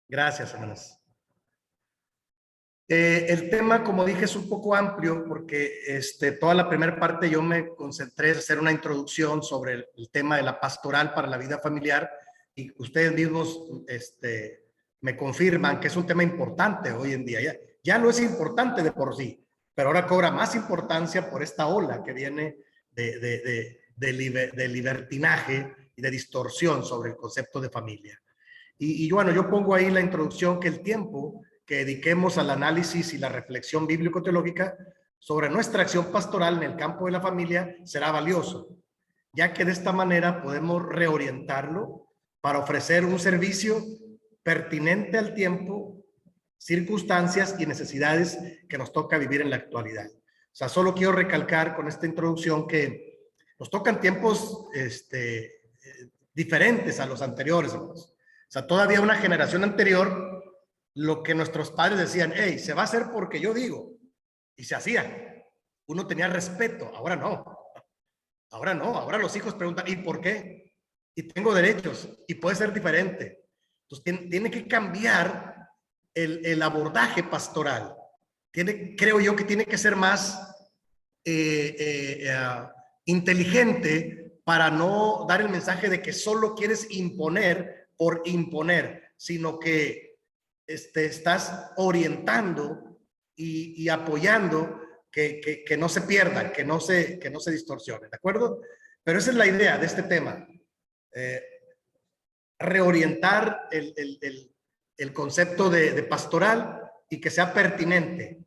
Gracias, hermanas. El tema, como dije, es un poco amplio porque toda la primera parte yo me concentré en hacer una introducción sobre el tema de la pastoral para la vida familiar, y ustedes mismos me confirman que es un tema importante hoy en día. Ya no es importante de por sí, pero ahora cobra más importancia por esta ola que viene de libertinaje y de distorsión sobre el concepto de familia. Y bueno, yo pongo ahí la introducción que el tiempo que dediquemos al análisis y la reflexión bíblico-teológica sobre nuestra acción pastoral en el campo de la familia será valioso, ya que de esta manera podemos reorientarlo para ofrecer un servicio pertinente al tiempo, circunstancias y necesidades que nos toca vivir en la actualidad. O sea, solo quiero recalcar con esta introducción que nos tocan tiempos diferentes a los anteriores. O sea, todavía una generación anterior, lo que nuestros padres decían, hey, se va a hacer porque yo digo, y se hacía. Uno tenía respeto, ahora no. Ahora no, ahora los hijos preguntan, ¿y por qué? Y tengo derechos, y puede ser diferente. Entonces, tiene que cambiar el abordaje pastoral. Creo yo que tiene que ser más inteligente para no dar el mensaje de que solo quieres imponer por imponer, sino que estás orientando y apoyando que no se pierdan, que no se distorsionen, ¿de acuerdo? Pero esa es la idea de este tema. Reorientar el concepto de pastoral y que sea pertinente,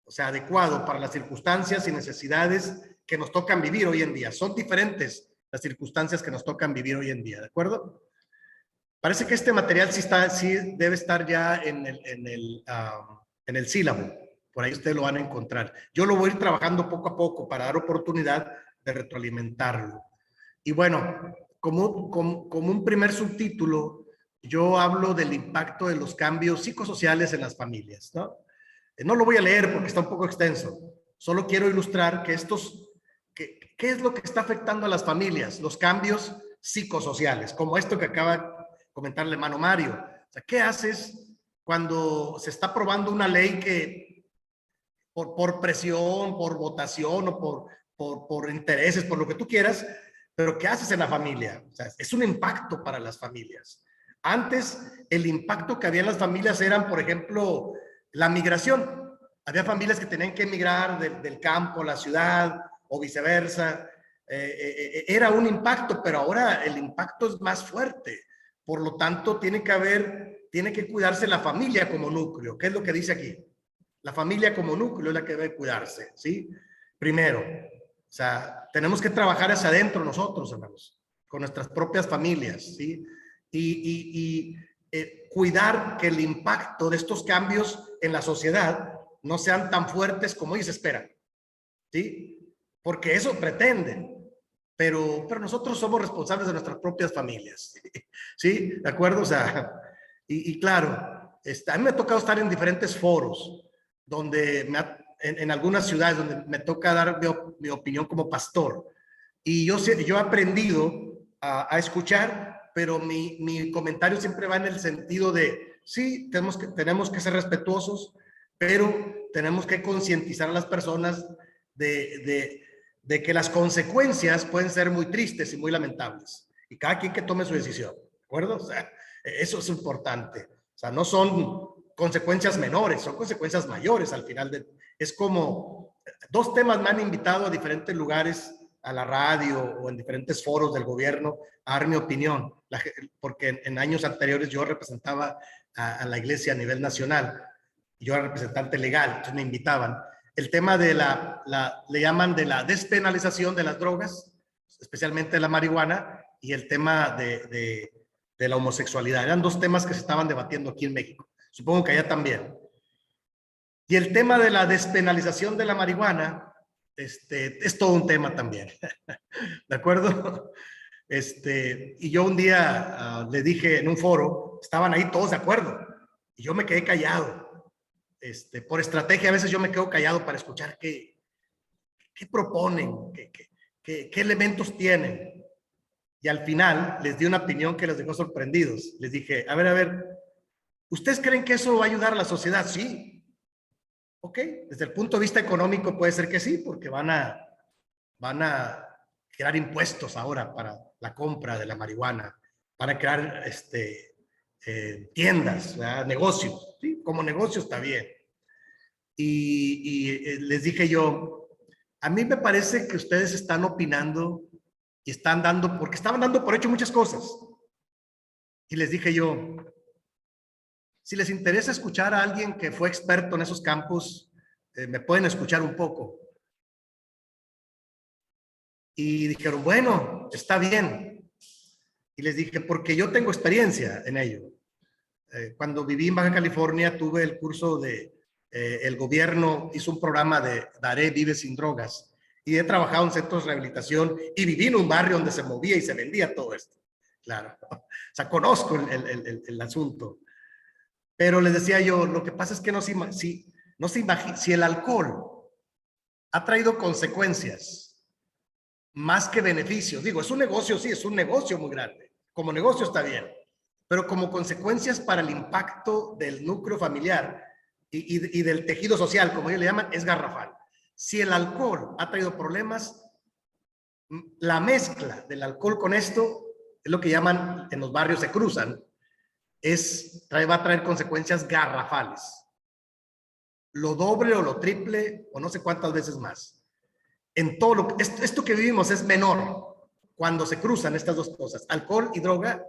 o sea, adecuado para las circunstancias y necesidades que nos tocan vivir hoy en día. Son diferentes las circunstancias que nos tocan vivir hoy en día, ¿de acuerdo? Parece que este material sí debe estar ya en el sílabo. Por ahí ustedes lo van a encontrar. Yo lo voy a ir trabajando poco a poco para dar oportunidad de retroalimentarlo. Y bueno, como un primer subtítulo, yo hablo del impacto de los cambios psicosociales en las familias, ¿no? No lo voy a leer porque está un poco extenso. Solo quiero ilustrar que ¿qué es lo que está afectando a las familias? Los cambios psicosociales, como esto que acaba de comentar el hermano Mario. O sea, ¿qué haces cuando se está aprobando una ley que por presión, por votación o por intereses, por lo que tú quieras, pero qué haces en la familia? O sea, es un impacto para las familias. Antes, el impacto que había en las familias eran, por ejemplo, la migración. Había familias que tenían que emigrar del campo a la ciudad o viceversa. Era un impacto, pero ahora el impacto es más fuerte. Por lo tanto, tiene que cuidarse la familia como núcleo. ¿Qué es lo que dice aquí? La familia como núcleo es la que debe cuidarse, ¿sí? Primero, o sea, tenemos que trabajar hacia adentro nosotros, hermanos, con nuestras propias familias, ¿sí? Y cuidar que el impacto de estos cambios en la sociedad no sean tan fuertes como ellos esperan, ¿sí? Porque eso pretenden, pero nosotros somos responsables de nuestras propias familias, ¿sí? ¿De acuerdo? O sea, y claro, a mí me ha tocado estar en diferentes foros, donde en algunas ciudades donde me toca dar mi opinión como pastor, y yo he aprendido a escuchar, pero mi comentario siempre va en el sentido de, sí, tenemos que ser respetuosos, pero tenemos que concientizar a las personas de que las consecuencias pueden ser muy tristes y muy lamentables, y cada quien que tome su decisión, ¿de acuerdo? O sea, eso es importante. O sea, no son consecuencias menores, son consecuencias mayores al final. Es como, dos temas me han invitado a diferentes lugares, a la radio o en diferentes foros del gobierno, a dar mi opinión, porque en años anteriores yo representaba a la iglesia a nivel nacional, y yo era representante legal, entonces me invitaban. El tema le llaman de la despenalización de las drogas, especialmente de la marihuana, y el tema de la homosexualidad. Eran dos temas que se estaban debatiendo aquí en México. Supongo que allá también. Y el tema de la despenalización de la marihuana, es todo un tema también. ¿De acuerdo? Y yo un día le dije en un foro, estaban ahí todos de acuerdo, y yo me quedé callado. Por estrategia, a veces yo me quedo callado para escuchar qué proponen, qué elementos tienen. Y al final les di una opinión que los dejó sorprendidos. Les dije, a ver, ¿ustedes creen que eso va a ayudar a la sociedad? Sí. Ok, desde el punto de vista económico puede ser que sí, porque van a crear impuestos ahora para la compra de la marihuana, van a crear tiendas, ¿verdad? Negocios, ¿sí? Como negocio está bien. Y les dije yo, a mí me parece que ustedes están opinando y están dando, porque estaban dando por hecho muchas cosas. Y les dije yo, si les interesa escuchar a alguien que fue experto en esos campos, me pueden escuchar un poco. Y dijeron, bueno, está bien. Y les dije, porque yo tengo experiencia en ello. Cuando viví en Baja California, tuve el curso de, el gobierno hizo un programa de Daré Vive Sin Drogas. Y he trabajado en centros de rehabilitación y viví en un barrio donde se movía y se vendía todo esto. Claro. O sea, conozco el asunto. Pero les decía yo, lo que pasa es que no se imagina, si el alcohol ha traído consecuencias más que beneficios. Digo, es un negocio, sí, es un negocio muy grande. Como negocio está bien, pero como consecuencias para el impacto del núcleo familiar y del tejido social, como ellos le llaman, es garrafal. Si el alcohol ha traído problemas, la mezcla del alcohol con esto es lo que llaman, en los barrios se cruzan, va a traer consecuencias garrafales. Lo doble o lo triple o no sé cuántas veces más. En todo esto que vivimos es menor cuando se cruzan estas dos cosas, alcohol y droga.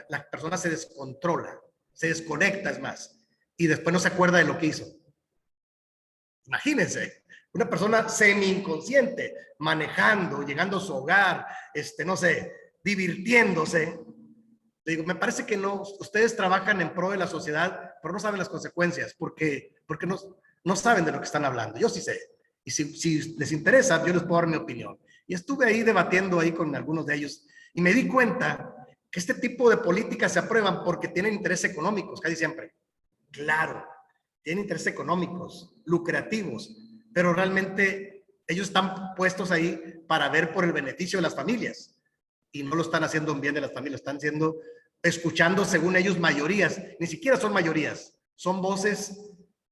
La persona se descontrola, se desconecta, es más, y después no se acuerda de lo que hizo. Imagínense, una persona semi-inconsciente, manejando, llegando a su hogar, no sé, divirtiéndose. Le digo, me parece que no, ustedes trabajan en pro de la sociedad, pero no saben las consecuencias, porque no saben de lo que están hablando. Yo sí sé. Y si les interesa, yo les puedo dar mi opinión. Y estuve ahí debatiendo ahí con algunos de ellos y me di cuenta que este tipo de políticas se aprueban porque tienen intereses económicos, casi siempre. Claro, tienen intereses económicos, lucrativos, pero realmente ellos están puestos ahí para ver por el beneficio de las familias y no lo están haciendo en bien de las familias, están escuchando según ellos mayorías, ni siquiera son mayorías, son voces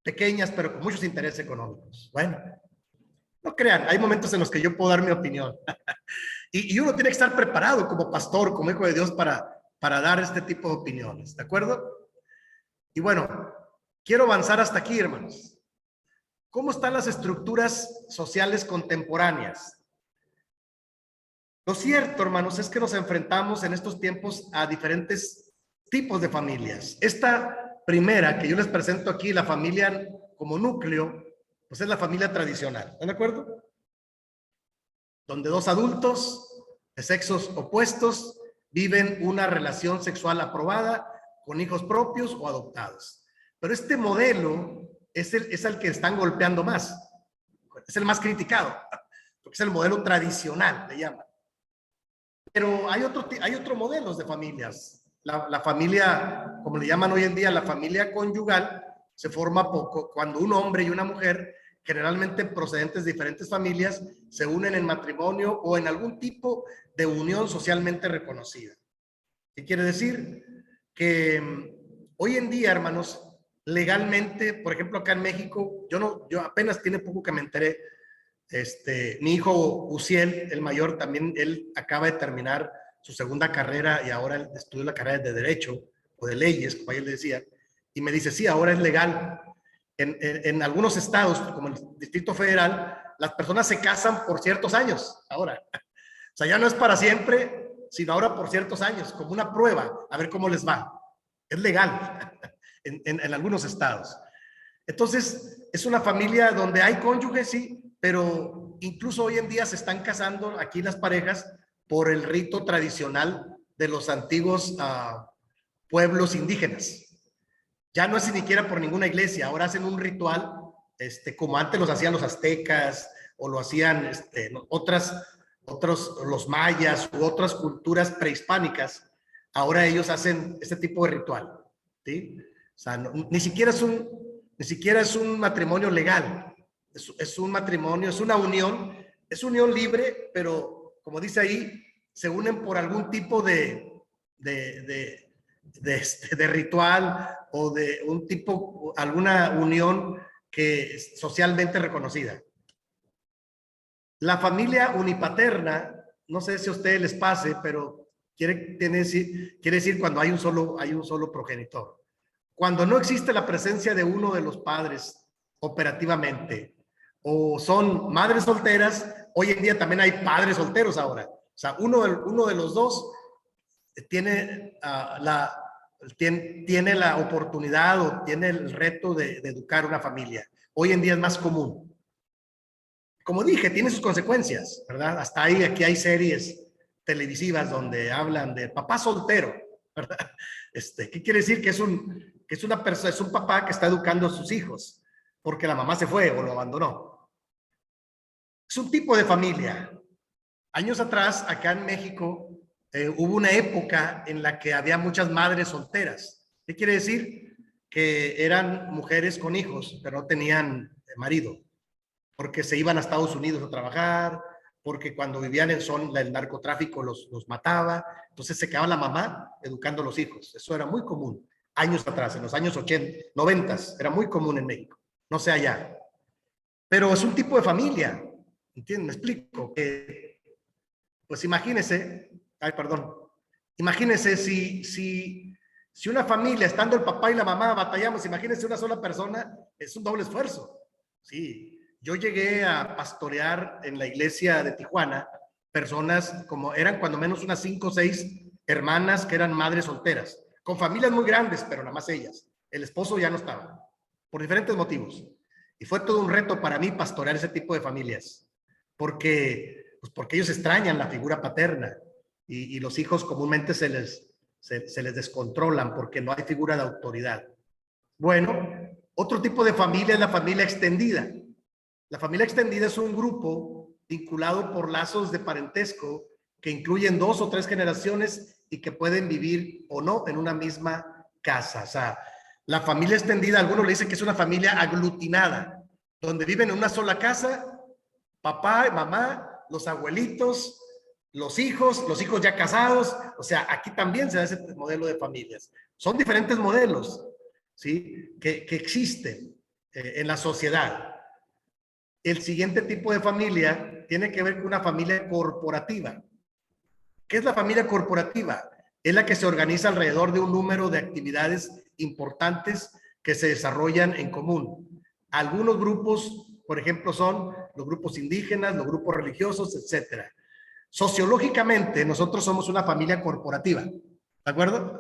pequeñas pero con muchos intereses económicos. Bueno, no crean, hay momentos en los que yo puedo dar mi opinión y uno tiene que estar preparado como pastor, como hijo de Dios para dar este tipo de opiniones, ¿de acuerdo? Y bueno, quiero avanzar hasta aquí, hermanos. ¿Cómo están las estructuras sociales contemporáneas? Lo cierto, hermanos, es que nos enfrentamos en estos tiempos a diferentes tipos de familias. Esta primera que yo les presento aquí, la familia como núcleo, pues es la familia tradicional. ¿Están de acuerdo? Donde dos adultos de sexos opuestos viven una relación sexual aprobada con hijos propios o adoptados. Pero este modelo es el que están golpeando más. Es el más criticado, porque es el modelo tradicional, le llaman. Pero hay otros modelos de familias. La familia, como le llaman hoy en día, la familia conyugal, se forma cuando un hombre y una mujer, generalmente procedentes de diferentes familias, se unen en matrimonio o en algún tipo de unión socialmente reconocida. ¿Qué quiere decir? Que hoy en día, hermanos, legalmente, por ejemplo, acá en México, yo apenas tiene poco que me enteré, mi hijo Uciel, el mayor, también él acaba de terminar su segunda carrera y ahora él estudia la carrera de Derecho o de Leyes, como él decía, y me dice, sí, ahora es legal. En algunos estados, como el Distrito Federal, las personas se casan por ciertos años ahora. O sea, ya no es para siempre, sino ahora por ciertos años, como una prueba, a ver cómo les va. Es legal en algunos estados. Entonces, es una familia donde hay cónyuges, sí, pero incluso hoy en día se están casando aquí las parejas por el rito tradicional de los antiguos pueblos indígenas. Ya no es ni siquiera por ninguna iglesia, ahora hacen un ritual, como antes los hacían los aztecas o lo hacían los mayas u otras culturas prehispánicas. Ahora ellos hacen este tipo de ritual, ¿sí? O sea, ni siquiera es un matrimonio legal, es un matrimonio, es una unión libre, pero como dice ahí, se unen por algún tipo de ritual o de un tipo, alguna unión que es socialmente reconocida. La familia unipaterna, no sé si a ustedes les pase, pero quiere decir cuando hay un solo progenitor. Cuando no existe la presencia de uno de los padres operativamente, o son madres solteras, hoy en día también hay padres solteros ahora. O sea, uno de los dos tiene, tiene la oportunidad o tiene el reto de educar una familia. Hoy en día es más común. Como dije, tiene sus consecuencias, ¿verdad? Hasta ahí, aquí hay series televisivas donde hablan de papá soltero, ¿verdad? ¿Qué quiere decir? Que es una persona, es un papá que está educando a sus hijos porque la mamá se fue o lo abandonó. Es un tipo de familia. Años atrás, acá en México, hubo una época en la que había muchas madres solteras. ¿Qué quiere decir? Que eran mujeres con hijos, pero no tenían marido, porque se iban a Estados Unidos a trabajar, porque cuando vivían en zona el narcotráfico los mataba, entonces se quedaba la mamá educando a los hijos. Eso era muy común años atrás, en los años 80, 90, era muy común en México, no sé allá. Pero es un tipo de familia, ¿entienden? Me explico. Pues imagínese, ay, perdón, imagínese si una familia, estando el papá y la mamá, batallamos, imagínese una sola persona, es un doble esfuerzo. Sí, yo llegué a pastorear en la iglesia de Tijuana personas como eran cuando menos unas 5 o 6 hermanas que eran madres solteras, con familias muy grandes, pero nada más ellas. El esposo ya no estaba, por diferentes motivos. Y fue todo un reto para mí pastorear ese tipo de familias, porque ellos extrañan la figura paterna y los hijos comúnmente se les descontrolan porque no hay figura de autoridad. Bueno, otro tipo de familia es la familia extendida. La familia extendida es un grupo vinculado por lazos de parentesco que incluyen 2 o 3 generaciones y que pueden vivir o no en una misma casa. O sea, la familia extendida, algunos le dicen que es una familia aglutinada, donde viven en una sola casa, papá, mamá, los abuelitos, los hijos ya casados. O sea, aquí también se da ese modelo de familias. Son diferentes modelos, ¿sí? Que existen en la sociedad. El siguiente tipo de familia tiene que ver con una familia corporativa. ¿Qué es la familia corporativa? Es la que se organiza alrededor de un número de actividades importantes que se desarrollan en común. Algunos grupos, por ejemplo, son los grupos indígenas, los grupos religiosos, etcétera. Sociológicamente, nosotros somos una familia corporativa, ¿de acuerdo?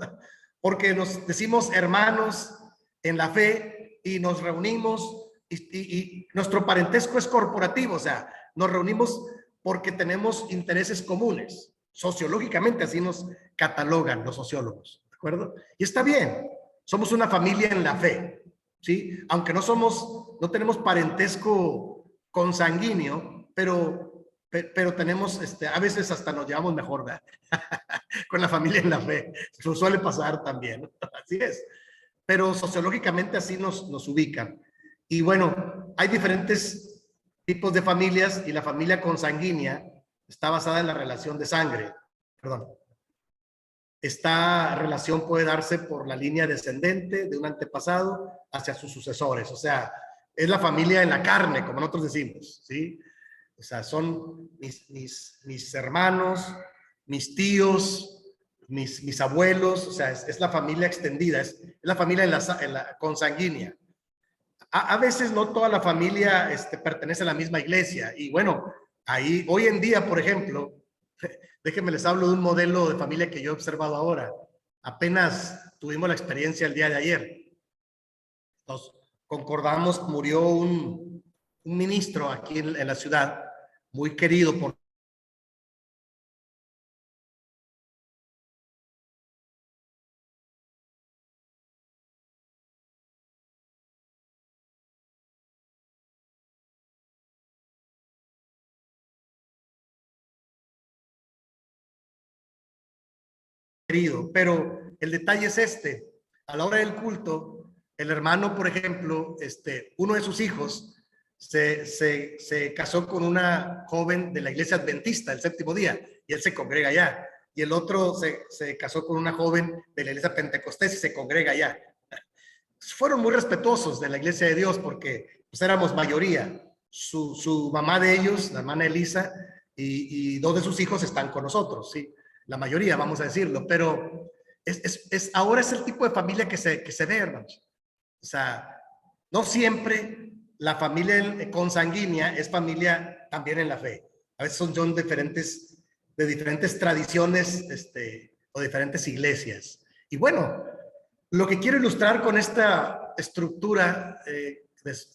Porque nos decimos hermanos en la fe y nos reunimos y nuestro parentesco es corporativo, o sea, nos reunimos porque tenemos intereses comunes. Sociológicamente así nos catalogan los sociólogos, ¿de acuerdo? Y está bien, somos una familia en la fe, ¿sí? Aunque no tenemos parentesco consanguíneo, pero tenemos, a veces hasta nos llevamos mejor, ¿verdad? Con la familia en la fe. Eso suele pasar también, ¿no? Así es. Pero sociológicamente así nos ubican. Y bueno, hay diferentes tipos de familias y la familia consanguínea está basada en la relación de sangre. Perdón. Esta relación puede darse por la línea descendente de un antepasado hacia sus sucesores. O sea, es la familia en la carne, como nosotros decimos, ¿sí? O sea, son mis hermanos, mis tíos, mis abuelos, o sea, es la familia extendida, es la familia en la consanguínea. A veces no toda la familia pertenece a la misma iglesia. Y bueno, ahí, hoy en día, por ejemplo, déjenme les hablo de un modelo de familia que yo he observado ahora. Apenas tuvimos la experiencia el día de ayer. Nos concordamos, murió un ministro aquí en la ciudad, muy querido por querido, pero el detalle es a la hora del culto, el hermano, por ejemplo, uno de sus hijos se casó con una joven de la iglesia adventista del séptimo día y él se congrega allá. Y el otro se casó con una joven de la iglesia pentecostés y se congrega allá. Fueron muy respetuosos de la iglesia de Dios porque pues, éramos mayoría. Su mamá de ellos, la hermana Elisa, y dos de sus hijos están con nosotros, ¿sí? La mayoría, vamos a decirlo, pero ahora es el tipo de familia que se ve, hermanos. O sea, no siempre la familia consanguínea es familia también en la fe. A veces son de diferentes tradiciones o diferentes iglesias. Y bueno, lo que quiero ilustrar con esta estructuras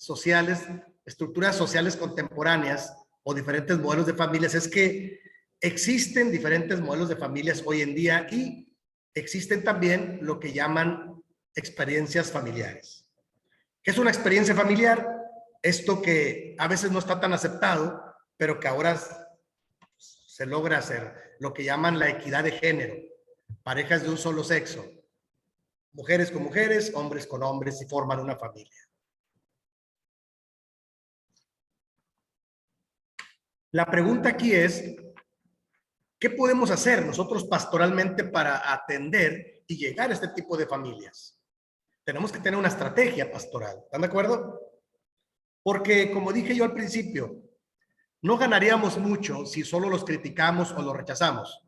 sociales contemporáneas o diferentes modelos de familias es que existen diferentes modelos de familias hoy en día y existen también lo que llaman experiencias familiares. ¿Qué es una experiencia familiar? Esto que a veces no está tan aceptado, pero que ahora se logra hacer, lo que llaman la equidad de género, parejas de un solo sexo, mujeres con mujeres, hombres con hombres y forman una familia. La pregunta aquí es, ¿qué podemos hacer nosotros pastoralmente para atender y llegar a este tipo de familias? Tenemos que tener una estrategia pastoral, ¿están de acuerdo? Porque, como dije yo al principio, no ganaríamos mucho si solo los criticamos o los rechazamos,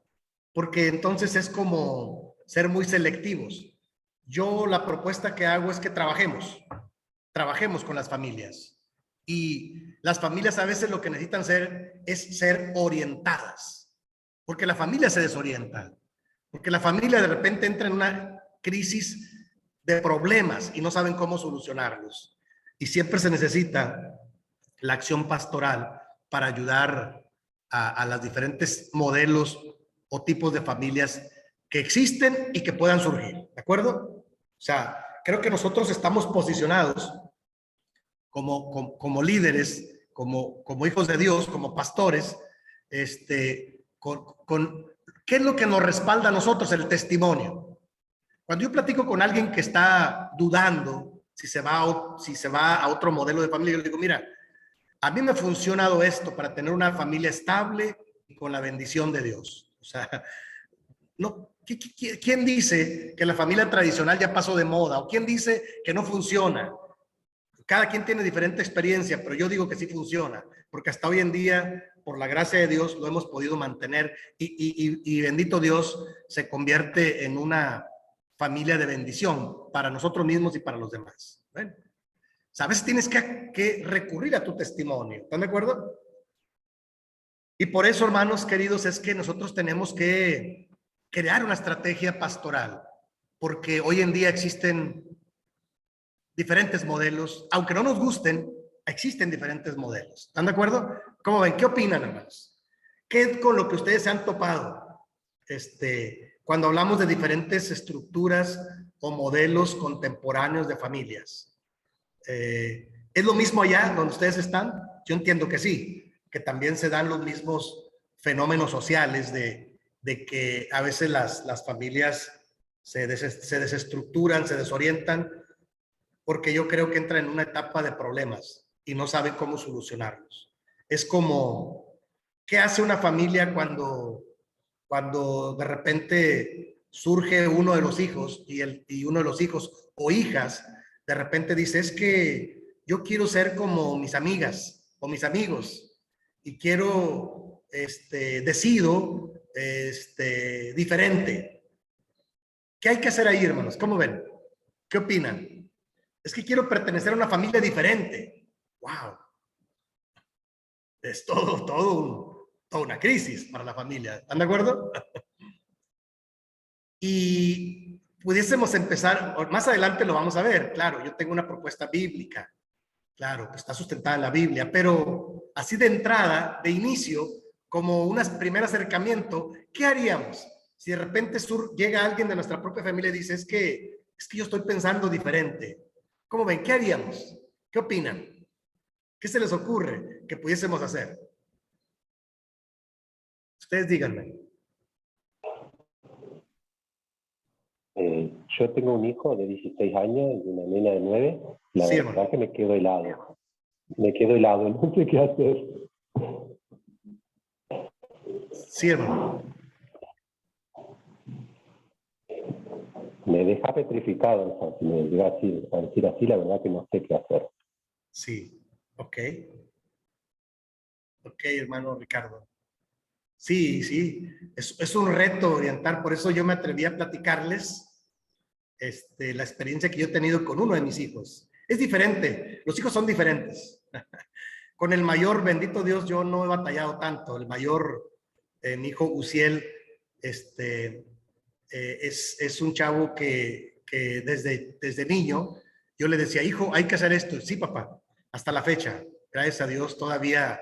porque entonces es como ser muy selectivos. Yo la propuesta que hago es que trabajemos con las familias. Y las familias a veces lo que necesitan es ser orientadas, porque la familia se desorienta, porque la familia de repente entra en una crisis de problemas y no saben cómo solucionarlos. Y siempre se necesita la acción pastoral para ayudar a las diferentes modelos o tipos de familias que existen y que puedan surgir, ¿de acuerdo? O sea, creo que nosotros estamos posicionados como líderes, como hijos de Dios, como pastores, ¿qué es lo que nos respalda a nosotros? El testimonio. Cuando yo platico con alguien que está dudando si se va a otro modelo de familia, yo le digo, mira, a mí me ha funcionado esto para tener una familia estable y con la bendición de Dios. O sea, no, ¿quién dice que la familia tradicional ya pasó de moda? ¿O quién dice que no funciona? Cada quien tiene diferente experiencia, pero yo digo que sí funciona, porque hasta hoy en día, por la gracia de Dios, lo hemos podido mantener y bendito Dios, se convierte en una familia de bendición para nosotros mismos y para los demás. Bueno, ¿sabes? Tienes que recurrir a tu testimonio. ¿Están de acuerdo? Y por eso, hermanos queridos, es que nosotros tenemos que crear una estrategia pastoral, porque hoy en día existen diferentes modelos, aunque no nos gusten, existen diferentes modelos. ¿Están de acuerdo? ¿Cómo ven? ¿Qué opinan, hermanos? ¿Qué es con lo que ustedes se han topado? Cuando hablamos de diferentes estructuras o modelos contemporáneos de familias. ¿Es lo mismo allá donde ustedes están? Yo entiendo que sí, que también se dan los mismos fenómenos sociales de que a veces las familias se desestructuran, se desorientan, porque yo creo que entra en una etapa de problemas y no sabe cómo solucionarlos. Es como, ¿qué hace una familia cuando de repente surge uno de los hijos y uno de los hijos o hijas de repente dice, es que yo quiero ser como mis amigas o mis amigos y quiero, decido, diferente? ¿Qué hay que hacer ahí, hermanos? ¿Cómo ven? ¿Qué opinan? Es que quiero pertenecer a una familia diferente. ¡Wow! Es toda una crisis para la familia. ¿Están de acuerdo? Y pudiésemos empezar, más adelante lo vamos a ver, claro, yo tengo una propuesta bíblica, claro, que está sustentada en la Biblia, pero así de entrada, de inicio, como un primer acercamiento, ¿qué haríamos? Si de repente llega alguien de nuestra propia familia y dice, es que yo estoy pensando diferente. ¿Cómo ven? ¿Qué haríamos? ¿Qué opinan? ¿Qué se les ocurre que pudiésemos hacer? Ustedes díganme. Yo tengo un hijo de 16 años y una nena de 9. La Sí, verdad hermano. que me quedo helado. me quedo helado, no sé qué hacer. Sí, hermano. Me deja petrificado, o sea, si me llega a decir así, la verdad que no sé qué hacer. Sí, ok. Ok, hermano Ricardo. Sí, sí, es un reto orientar, por eso yo me atreví a platicarles la experiencia que yo he tenido con uno de mis hijos. Es diferente, los hijos son diferentes. Con el mayor, bendito Dios, yo no he batallado tanto. El mayor, mi hijo Uciel, es un chavo que desde niño yo le decía, hijo, hay que hacer esto. Sí, papá, hasta la fecha, gracias a Dios, todavía,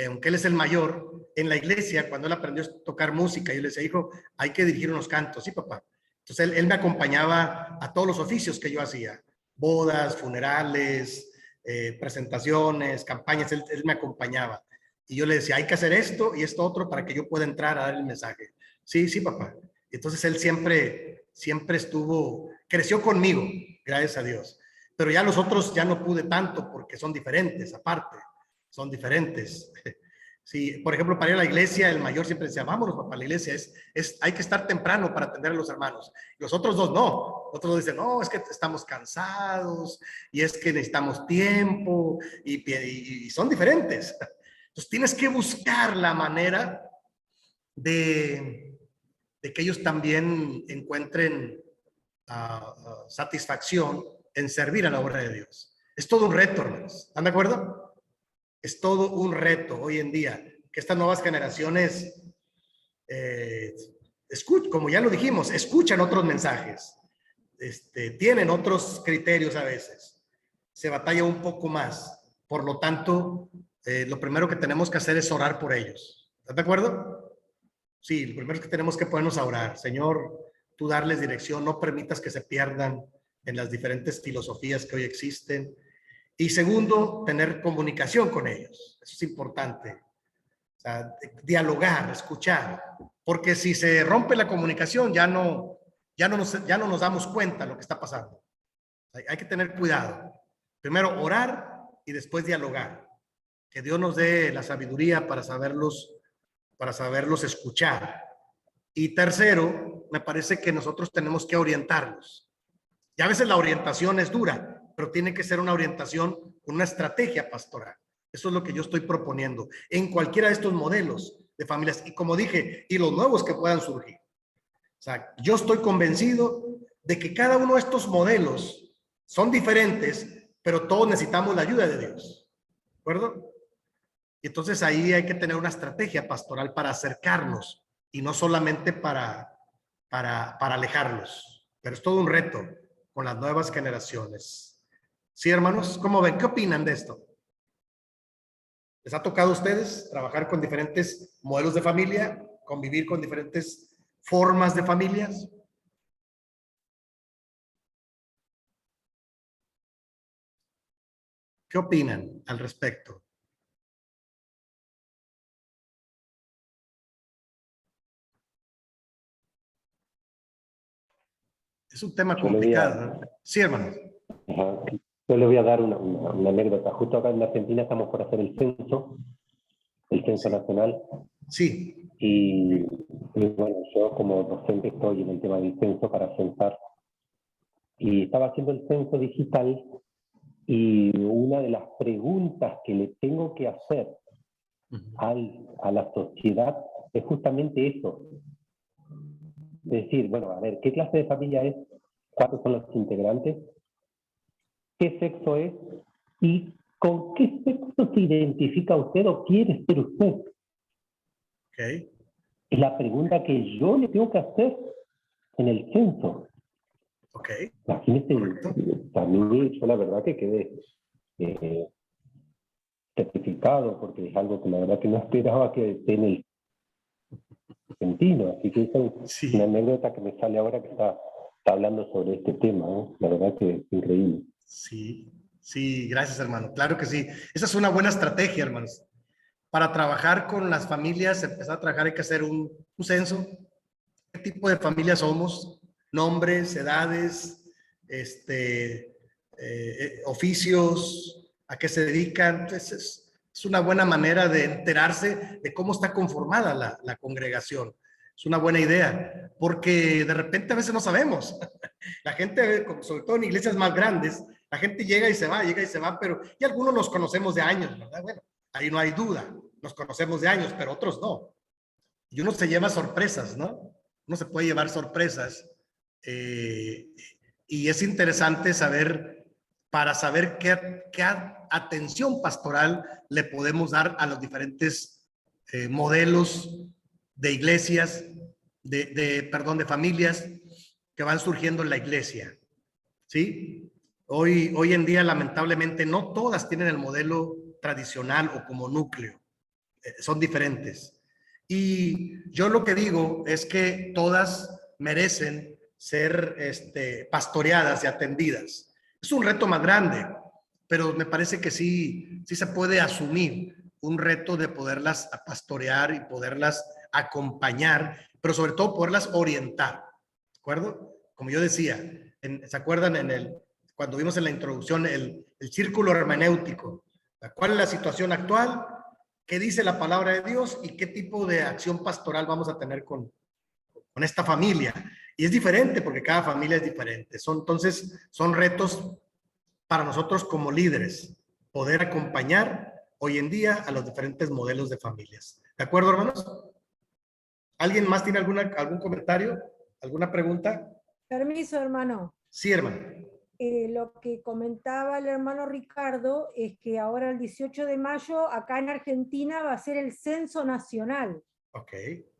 aunque él es el mayor, en la iglesia, cuando él aprendió a tocar música, yo le decía, hijo, hay que dirigir unos cantos. Sí, papá. Entonces él me acompañaba a todos los oficios que yo hacía, bodas, funerales, presentaciones, campañas, él me acompañaba. Y yo le decía, hay que hacer esto y esto otro para que yo pueda entrar a dar el mensaje. Sí, sí, papá. Entonces él siempre creció conmigo, gracias a Dios. Pero ya los otros ya no pude tanto porque son diferentes, aparte, son diferentes. Sí, por ejemplo, para ir a la iglesia, el mayor siempre decía, vámonos, papá, a la iglesia, hay que estar temprano para atender a los hermanos. Los otros dos no, los otros dos dicen, no, es que estamos cansados y es que necesitamos tiempo y son diferentes. Entonces tienes que buscar la manera de, de que ellos también encuentren satisfacción en servir a la obra de Dios. Es todo un reto, hermanos. ¿Están de acuerdo? Es todo un reto hoy en día que estas nuevas generaciones, como ya lo dijimos, escuchan otros mensajes, tienen otros criterios a veces, se batalla un poco más. Por lo tanto, lo primero que tenemos que hacer es orar por ellos. ¿Están de acuerdo? Sí, lo primero es que tenemos que ponernos a orar. Señor, tú darles dirección, no permitas que se pierdan en las diferentes filosofías que hoy existen. Y segundo, tener comunicación con ellos. Eso es importante. O sea, dialogar, escuchar. Porque si se rompe la comunicación, ya no nos damos cuenta de lo que está pasando. Hay que tener cuidado. Primero orar y después dialogar. Que Dios nos dé la sabiduría para saberlos escuchar. Y tercero, me parece que nosotros tenemos que orientarlos. Y a veces la orientación es dura, pero tiene que ser una orientación con una estrategia pastoral. Eso es lo que yo estoy proponiendo en cualquiera de estos modelos de familias. Y como dije, y los nuevos que puedan surgir. O sea, yo estoy convencido de que cada uno de estos modelos son diferentes, pero todos necesitamos la ayuda de Dios. ¿De acuerdo? Y entonces ahí hay que tener una estrategia pastoral para acercarnos y no solamente para alejarlos. Pero es todo un reto con las nuevas generaciones. Sí, hermanos, ¿cómo ven? ¿Qué opinan de esto? ¿Les ha tocado a ustedes trabajar con diferentes modelos de familia, convivir con diferentes formas de familias? ¿Qué opinan al respecto? Es un tema complicado, ¿no? Sí, hermanos. Yo le voy a dar una anécdota. Justo acá en Argentina estamos por hacer el censo Sí. nacional. Sí. Y bueno, yo como docente estoy en el tema del censo para censar. Y estaba haciendo el censo digital y una de las preguntas que le tengo que hacer a la sociedad es justamente eso. Es decir, bueno, a ver, ¿qué clase de familia es? ¿Cuántos son los integrantes? ¿Qué sexo es? ¿Y con qué sexo se identifica usted o quiere ser usted? Okay. Es la pregunta que yo le tengo que hacer en el censo. Ok. Imagínese, también yo la verdad que quedé certificado porque es algo que la verdad que no esperaba que esté en el argentino. Así que esa es una anécdota que me sale ahora que está hablando sobre este tema, ¿no? La verdad que es increíble. Sí, sí, gracias, hermano. Claro que sí. Esa es una buena estrategia, hermanos. Para trabajar con las familias, empezar a trabajar, hay que hacer un censo. ¿Qué tipo de familia somos? Nombres, edades, oficios, a qué se dedican. Entonces, es una buena manera de enterarse de cómo está conformada la congregación. Es una buena idea, porque de repente a veces no sabemos. La gente, sobre todo en iglesias más grandes, la gente llega y se va, pero y algunos nos conocemos de años, ¿verdad? Bueno, ahí no hay duda, nos conocemos de años, pero otros no. Y uno se lleva sorpresas, ¿no? Uno se puede llevar sorpresas. eh, y es interesante saber, para saber qué atención pastoral le podemos dar a los diferentes modelos de iglesias, perdón, de familias que van surgiendo en la iglesia. ¿Sí? Hoy en día, lamentablemente, no todas tienen el modelo tradicional o como núcleo. Son diferentes. Y yo lo que digo es que todas merecen ser pastoreadas y atendidas. Es un reto más grande, pero me parece que sí se puede asumir un reto de poderlas pastorear y poderlas acompañar, pero sobre todo poderlas orientar. ¿De acuerdo? Como yo decía, ¿se acuerdan cuando vimos en la introducción el círculo hermenéutico? ¿Cuál es la situación actual? ¿Qué dice la palabra de Dios y qué tipo de acción pastoral vamos a tener con esta familia? Y es diferente porque cada familia es diferente. Entonces, son retos para nosotros como líderes, poder acompañar hoy en día a los diferentes modelos de familias. ¿De acuerdo, hermanos? ¿Alguien más tiene algún comentario? ¿Alguna pregunta? Permiso, hermano. Sí, hermano. Lo que comentaba el hermano Ricardo es que ahora el 18 de mayo acá en Argentina va a ser el censo nacional. Ok.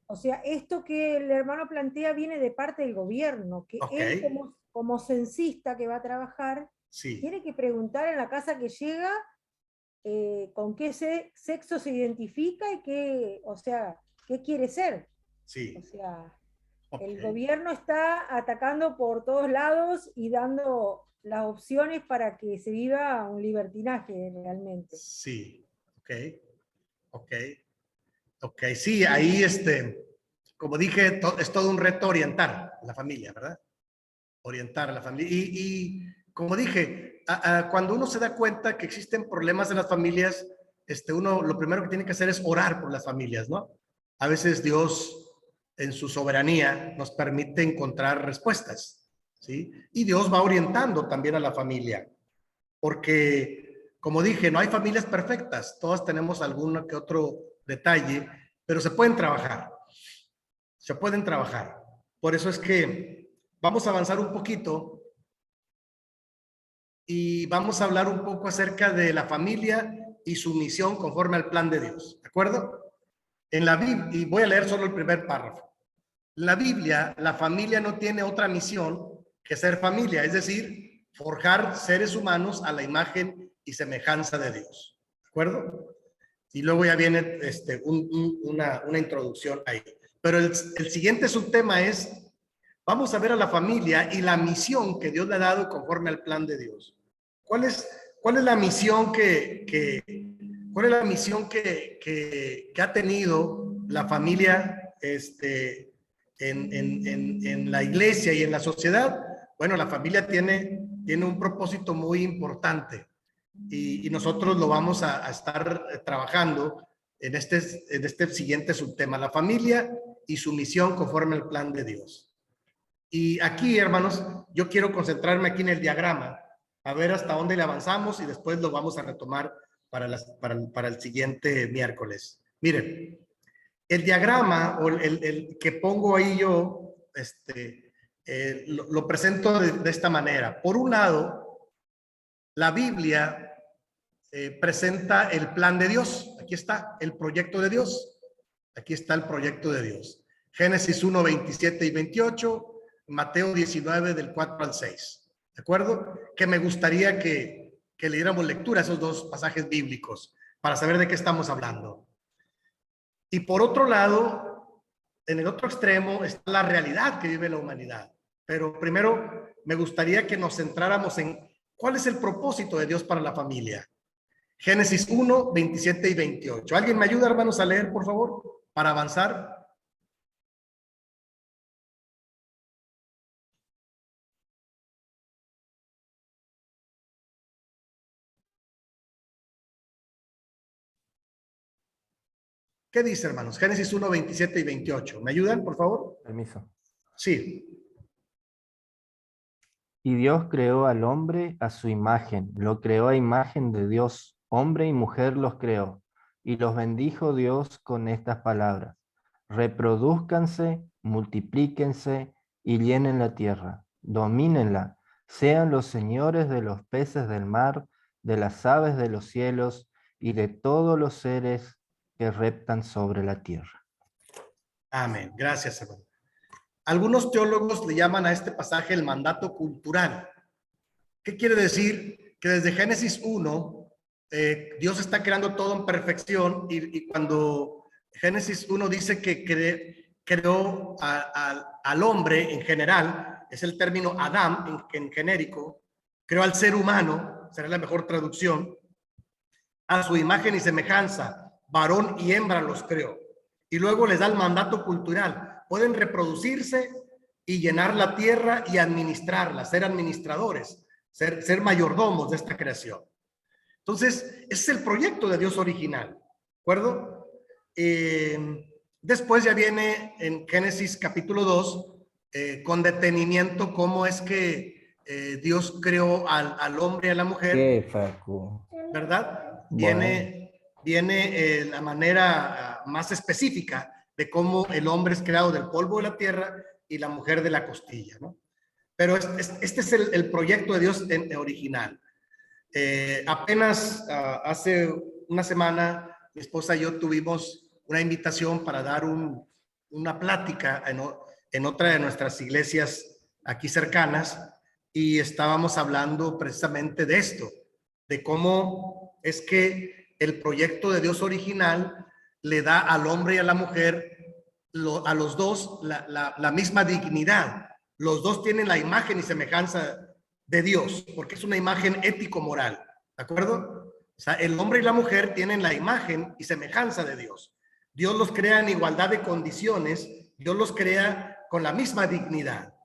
O sea, esto que el hermano plantea viene de parte del gobierno, que Ok. él como censista que va a trabajar, Sí. tiene que preguntar en la casa que llega con qué sexo se identifica y qué, o sea, qué quiere ser. Sí. O sea, Okay. el gobierno está atacando por todos lados y dando las opciones para que se viva un libertinaje realmente. Sí, ok. Sí, ahí como dije, es todo un reto orientar a la familia, ¿verdad? Orientar a la familia. Y como dije, cuando uno se da cuenta que existen problemas en las familias, uno lo primero que tiene que hacer es orar por las familias, ¿no? A veces Dios, en su soberanía, nos permite encontrar respuestas, ¿sí? Y Dios va orientando también a la familia, porque, como dije, no hay familias perfectas, todas tenemos alguno que otro detalle, pero se pueden trabajar, se pueden trabajar. Por eso es que vamos a avanzar un poquito y vamos a hablar un poco acerca de la familia y su misión conforme al plan de Dios, ¿de acuerdo? En la Biblia, y voy a leer solo el primer párrafo. En la Biblia, la familia no tiene otra misión que ser familia, es decir, forjar seres humanos a la imagen y semejanza de Dios, ¿de acuerdo? Y luego ya viene una introducción ahí. Pero el siguiente subtema es, vamos a ver a la familia y la misión que Dios le ha dado conforme al plan de Dios. ¿Cuál es la misión cuál es la misión que ha tenido la familia en la iglesia y en la sociedad? Bueno, la familia tiene un propósito muy importante y nosotros lo vamos a estar trabajando en este siguiente subtema, la familia y su misión conforme al plan de Dios. Y aquí, hermanos, yo quiero concentrarme aquí en el diagrama, a ver hasta dónde le avanzamos y después lo vamos a retomar para el siguiente miércoles. Miren, el diagrama o el que pongo ahí yo, lo presento de esta manera. Por un lado, la Biblia presenta el plan de Dios. Aquí está el proyecto de Dios. Aquí está el proyecto de Dios. Génesis 1, 27 y 28, Mateo 19 del 4 al 6. ¿De acuerdo? Que me gustaría que le diéramos lectura a esos dos pasajes bíblicos para saber de qué estamos hablando. Y por otro lado, en el otro extremo está la realidad que vive la humanidad. Pero primero me gustaría que nos centráramos en cuál es el propósito de Dios para la familia. Génesis 1, 27 y 28. ¿Alguien me ayuda, hermanos, a leer, por favor, para avanzar? ¿Qué dice, hermanos? Génesis 1, 27 y 28. ¿Me ayudan, por favor? Permiso. Sí. Y Dios creó al hombre a su imagen, lo creó a imagen de Dios, hombre y mujer los creó, y los bendijo Dios con estas palabras: reprodúzcanse, multiplíquense y llenen la tierra, domínenla, sean los señores de los peces del mar, de las aves de los cielos y de todos los seres que reptan sobre la tierra. Amén. Gracias, hermano. Algunos teólogos le llaman a este pasaje el mandato cultural. ¿Qué quiere decir? Que desde Génesis 1, Dios está creando todo en perfección y cuando Génesis 1 dice que creó al hombre en general, es el término Adam en genérico, creó al ser humano, será la mejor traducción, a su imagen y semejanza, varón y hembra los creó. Y luego les da el mandato cultural. Pueden reproducirse y llenar la tierra y administrarla, ser administradores, ser mayordomos de esta creación. Entonces, ese es el proyecto de Dios original, ¿de acuerdo? Después ya viene en Génesis capítulo 2, con detenimiento, cómo es que Dios creó al hombre y a la mujer. ¿Qué, Facu? ¿Verdad? Bueno. Viene la manera más específica de cómo el hombre es creado del polvo de la tierra y la mujer de la costilla, ¿no? Pero este es el proyecto de Dios original. Apenas hace una semana, mi esposa y yo tuvimos una invitación para dar una plática en otra de nuestras iglesias aquí cercanas y estábamos hablando precisamente de esto, de cómo es que el proyecto de Dios original le da al hombre y a la mujer, a los dos, la misma dignidad. Los dos tienen la imagen y semejanza de Dios, porque es una imagen ético-moral, ¿de acuerdo? O sea, el hombre y la mujer tienen la imagen y semejanza de Dios. Dios los crea en igualdad de condiciones, Dios los crea con la misma dignidad.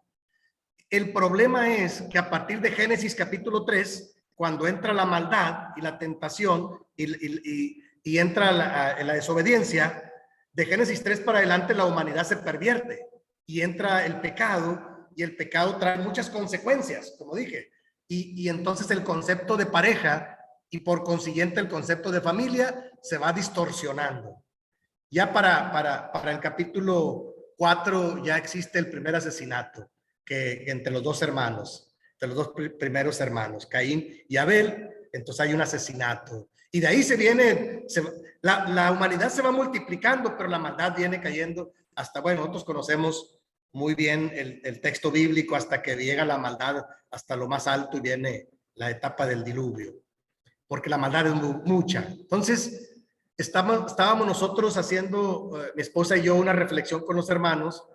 El problema es que a partir de Génesis capítulo 3, cuando entra la maldad y la tentación y entra la desobediencia, de Génesis 3 para adelante la humanidad se pervierte y entra el pecado, y el pecado trae muchas consecuencias, como dije, y entonces el concepto de pareja y por consiguiente el concepto de familia se va distorsionando. Ya para el capítulo 4 ya existe el primer asesinato que entre los dos hermanos, entre los dos primeros hermanos, Caín y Abel. Entonces hay un asesinato. Y de ahí la humanidad se va multiplicando, pero la maldad viene cayendo hasta, bueno, nosotros conocemos muy bien el texto bíblico hasta que llega la maldad hasta lo más alto y viene la etapa del diluvio, porque la maldad es mucha. Entonces, estábamos nosotros haciendo, mi esposa y yo, una reflexión con los hermanos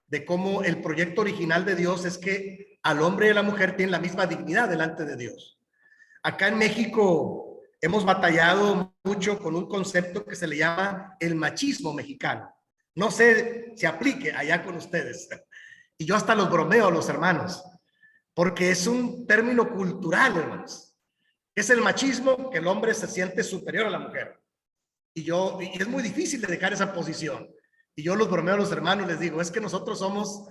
de cómo el proyecto original de Dios es que al hombre y a la mujer tienen la misma dignidad delante de Dios. Acá en México hemos batallado mucho con un concepto que se le llama el machismo mexicano. No sé si aplique allá con ustedes. Y yo hasta los bromeo a los hermanos, porque es un término cultural, hermanos. Es el machismo, que el hombre se siente superior a la mujer. Y es muy difícil de dejar esa posición. Y yo los bromeo a los hermanos, les digo, es que nosotros somos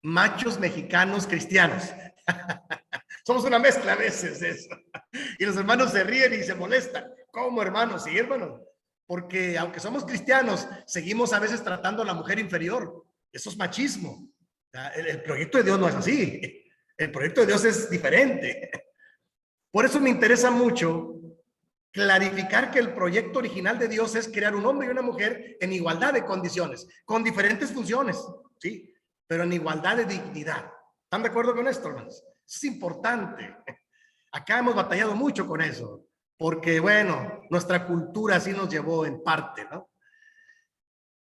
machos mexicanos cristianos. Somos una mezcla a veces de eso. Y los hermanos se ríen y se molestan. ¿Cómo, hermanos? Sí, hermanos. Porque aunque somos cristianos, seguimos a veces tratando a la mujer inferior. Eso es machismo. El proyecto de Dios no es así. El proyecto de Dios es diferente. Por eso me interesa mucho clarificar que el proyecto original de Dios es crear un hombre y una mujer en igualdad de condiciones, con diferentes funciones, ¿sí? Pero en igualdad de dignidad. ¿Están de acuerdo con esto, hermanos? Es importante. Acá hemos batallado mucho con eso, porque, bueno, nuestra cultura así nos llevó en parte, ¿no?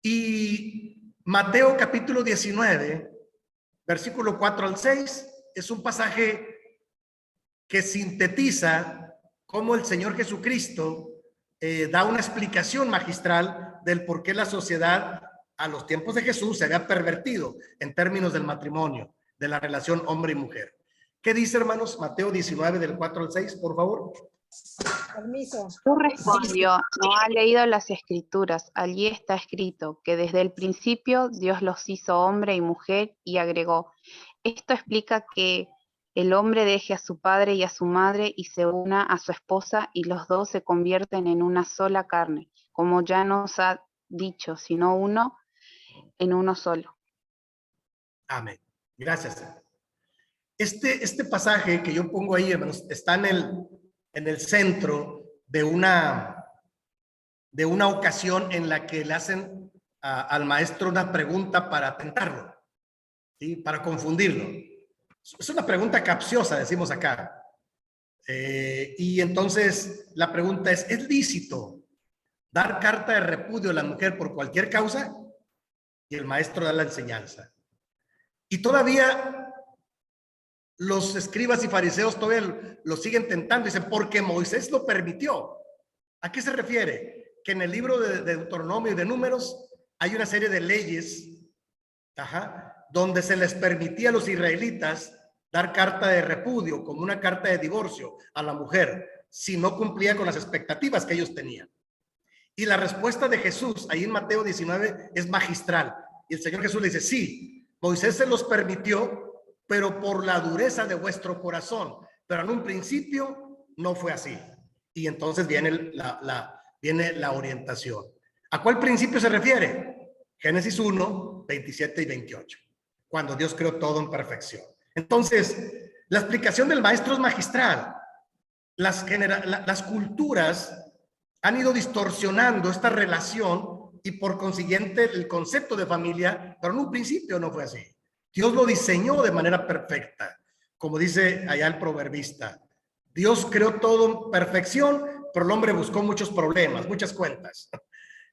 Y Mateo capítulo 19, versículo 4 al 6, es un pasaje que sintetiza cómo el Señor Jesucristo da una explicación magistral del por qué la sociedad a los tiempos de Jesús se había pervertido en términos del matrimonio, de la relación hombre y mujer. ¿Qué dice, hermanos? Mateo 19, del 4 al 6, por favor. Permiso. Jesús respondió, ¿no ha leído las Escrituras? Allí está escrito que desde el principio Dios los hizo hombre y mujer, y agregó, esto explica que el hombre deje a su padre y a su madre y se una a su esposa y los dos se convierten en una sola carne, como ya nos ha dicho, sino uno en uno solo. Amén. Gracias. Este pasaje que yo pongo ahí, hermanos, está en el centro de una ocasión en la que le hacen al maestro una pregunta para tentarlo, ¿sí? Para confundirlo. Es una pregunta capciosa, decimos acá. Y entonces la pregunta ¿es lícito dar carta de repudio a la mujer por cualquier causa? Y el maestro da la enseñanza. Y todavía los escribas y fariseos todavía lo siguen tentando. Dicen, porque Moisés lo permitió. ¿A qué se refiere? Que en el libro de Deuteronomio y de Números hay una serie de leyes, donde se les permitía a los israelitas dar carta de repudio, como una carta de divorcio a la mujer, si no cumplía con las expectativas que ellos tenían. Y la respuesta de Jesús, ahí en Mateo 19, es magistral. Y el Señor Jesús le dice, sí, Moisés se los permitió, pero por la dureza de vuestro corazón. Pero en un principio no fue así. Y entonces viene la orientación. ¿A cuál principio se refiere? Génesis 1, 27 y 28. Cuando Dios creó todo en perfección. Entonces, la explicación del maestro es magistral. Las culturas han ido distorsionando esta relación y por consiguiente el concepto de familia, pero en un principio no fue así. Dios lo diseñó de manera perfecta, como dice allá el proverbista. Dios creó todo en perfección, pero el hombre buscó muchos problemas, muchas cuentas.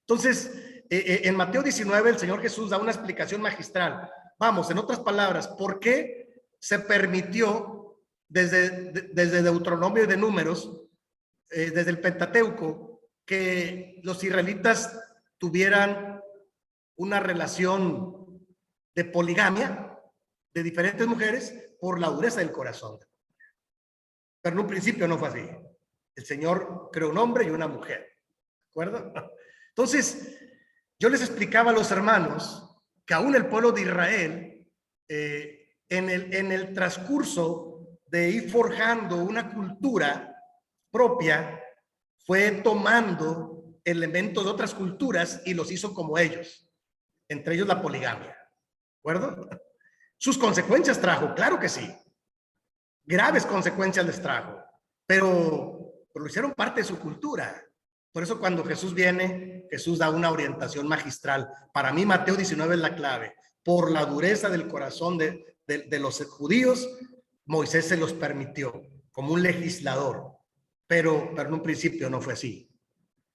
Entonces, en Mateo 19, el Señor Jesús da una explicación magistral. Vamos, en otras palabras, ¿por qué se permitió desde Deuteronomio y de Números, desde el Pentateuco, que los israelitas tuvieran una relación de poligamia de diferentes mujeres por la dureza del corazón? Pero en un principio no fue así. El Señor creó un hombre y una mujer. ¿De acuerdo? Entonces, yo les explicaba a los hermanos que aún el pueblo de Israel, en el transcurso de ir forjando una cultura propia, fue tomando elementos de otras culturas y los hizo como ellos, entre ellos la poligamia. ¿De acuerdo? Sus consecuencias trajo, claro que sí. Graves consecuencias les trajo, pero lo hicieron parte de su cultura. Por eso cuando Jesús viene, Jesús da una orientación magistral. Para mí Mateo 19 es la clave. Por la dureza del corazón de los judíos, Moisés se los permitió como un legislador, pero en un principio no fue así.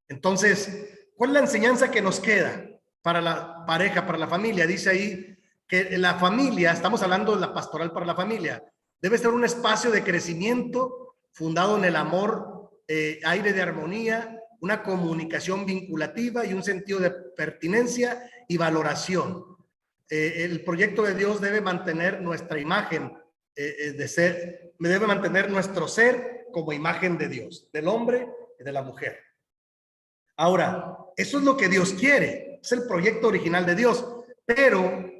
Entonces, ¿cuál es la enseñanza que nos queda para la pareja, para la familia? Dice ahí que la familia, estamos hablando de la pastoral para la familia, debe ser un espacio de crecimiento fundado en el amor, aire de armonía, una comunicación vinculativa y un sentido de pertinencia y valoración. El proyecto de Dios debe mantener nuestra imagen de ser, debe mantener nuestro ser como imagen de Dios, del hombre y de la mujer. Ahora, eso es lo que Dios quiere, es el proyecto original de Dios, pero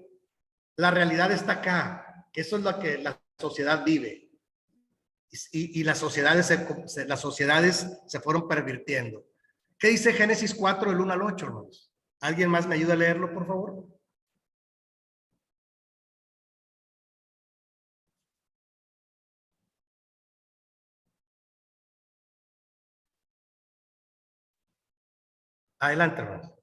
la realidad está acá, que eso es lo que la sociedad vive. Y las sociedades se fueron pervirtiendo. ¿Qué dice Génesis 4, del 1 al 8, hermanos? ¿Alguien más me ayuda a leerlo, por favor? Adelante, hermanos.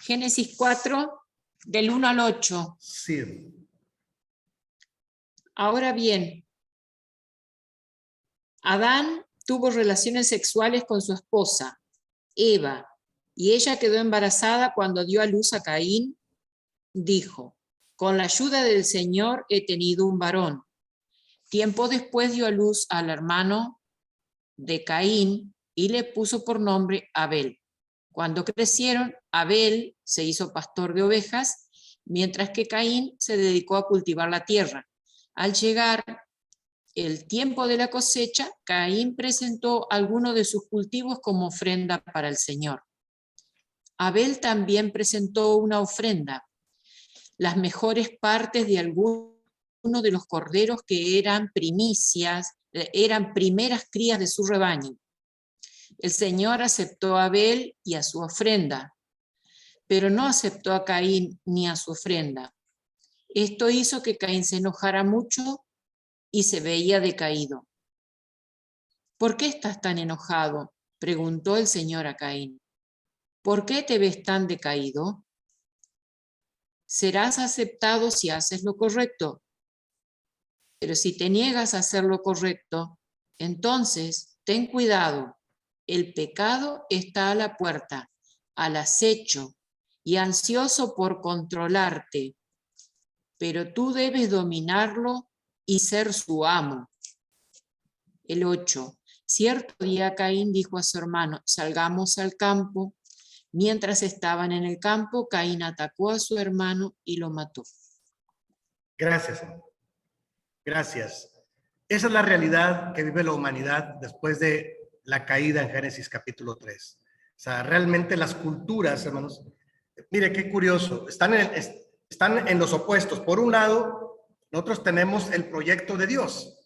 Génesis 4, del 1 al 8. Sí. Ahora bien, Adán tuvo relaciones sexuales con su esposa, Eva, y ella quedó embarazada cuando dio a luz a Caín. Dijo, con la ayuda del Señor he tenido un varón. Tiempo después dio a luz al hermano de Caín y le puso por nombre Abel. Cuando crecieron, Abel se hizo pastor de ovejas mientras que Caín se dedicó a cultivar la tierra. Al llegar el tiempo de la cosecha, Caín presentó algunos de sus cultivos como ofrenda para el Señor. Abel también presentó una ofrenda, las mejores partes de algunos de los corderos que eran primicias, eran primeras crías de su rebaño. El Señor aceptó a Abel y a su ofrenda, pero no aceptó a Caín ni a su ofrenda. Esto hizo que Caín se enojara mucho y se veía decaído. ¿Por qué estás tan enojado?, preguntó el Señor a Caín. ¿Por qué te ves tan decaído? Serás aceptado si haces lo correcto, pero si te niegas a hacer lo correcto, entonces ten cuidado. El pecado está a la puerta, al acecho y ansioso por controlarte, pero tú debes dominarlo y ser su amo. El 8. Cierto día Caín dijo a su hermano, salgamos al campo. Mientras estaban en el campo, Caín atacó a su hermano y lo mató. Gracias. Gracias. Esa es la realidad que vive la humanidad después de la caída en Génesis capítulo 3. O sea, realmente las culturas, hermanos, mire qué curioso, están en los opuestos. Por un lado, nosotros tenemos el proyecto de Dios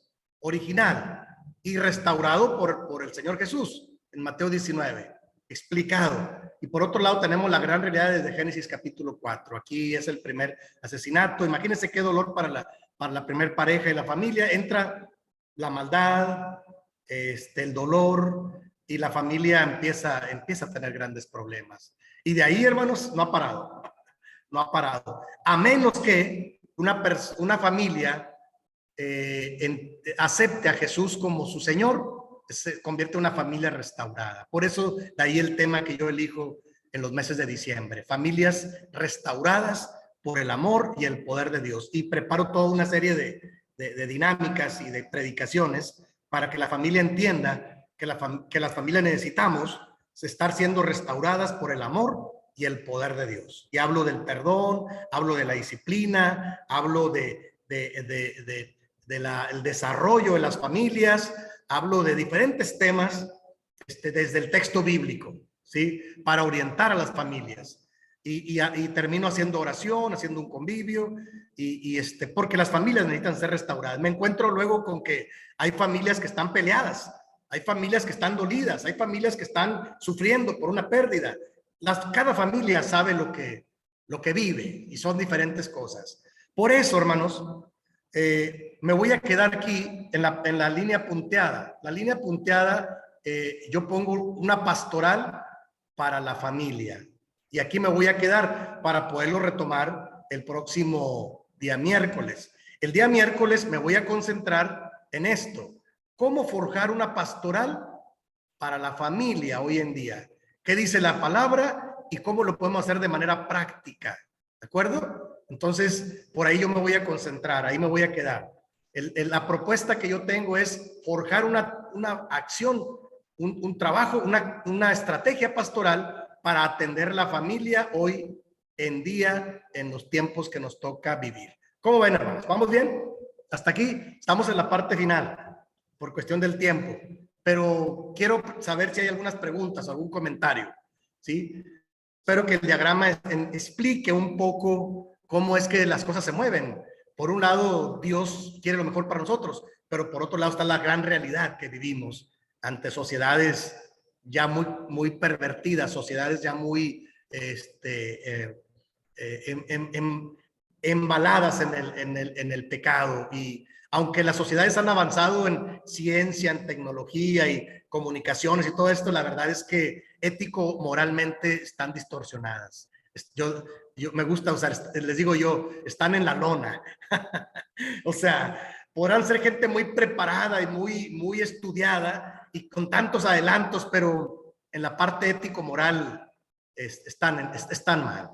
original y restaurado por el Señor Jesús en Mateo 19, explicado. Y por otro lado tenemos la gran realidad desde Génesis capítulo 4. Aquí es el primer asesinato. Imagínense qué dolor para la primer pareja y la familia. Entra la maldad, el dolor, y la familia empieza a tener grandes problemas. Y de ahí, hermanos, no ha parado. No ha parado. A menos que una familia acepte a Jesús como su Señor, se convierte en una familia restaurada. Por eso, de ahí el tema que yo elijo en los meses de diciembre. Familias restauradas por el amor y el poder de Dios. Y preparo toda una serie de dinámicas y de predicaciones para que la familia entienda que las familias necesitamos estar siendo restauradas por el amor y el poder de Dios. Y hablo del perdón, hablo de la disciplina, hablo del desarrollo de las familias, hablo de diferentes temas desde el texto bíblico, ¿sí? Para orientar a las familias. Y termino haciendo oración, haciendo un convivio, porque las familias necesitan ser restauradas. Me encuentro luego con que hay familias que están peleadas, hay familias que están dolidas, hay familias que están sufriendo por una pérdida. Cada familia sabe lo que vive y son diferentes cosas. Por eso, hermanos, me voy a quedar aquí en la línea punteada. La línea punteada, yo pongo una pastoral para la familia. Y aquí me voy a quedar para poderlo retomar el próximo día miércoles. El día miércoles me voy a concentrar en esto. ¿Cómo forjar una pastoral para la familia hoy en día? ¿Qué dice la palabra y cómo lo podemos hacer de manera práctica? ¿De acuerdo? Entonces, por ahí yo me voy a concentrar, ahí me voy a quedar. La propuesta que yo tengo es forjar una acción, un trabajo, una estrategia pastoral para atender la familia hoy en día, en los tiempos que nos toca vivir. ¿Cómo ven, hermanos? ¿Vamos bien? Hasta aquí estamos en la parte final, por cuestión del tiempo. Pero quiero saber si hay algunas preguntas, algún comentario, ¿sí? Espero que el diagrama explique un poco cómo es que las cosas se mueven. Por un lado, Dios quiere lo mejor para nosotros, pero por otro lado está la gran realidad que vivimos ante sociedades ya muy pervertidas, sociedades ya muy embaladas en el pecado. Y aunque las sociedades han avanzado en ciencia, en tecnología y comunicaciones y todo esto, la verdad es que ético, moralmente están distorsionadas. Yo me gusta usar, les digo yo, están en la lona. O sea, podrán ser gente muy preparada y muy estudiada y con tantos adelantos, pero en la parte ético-moral están mal.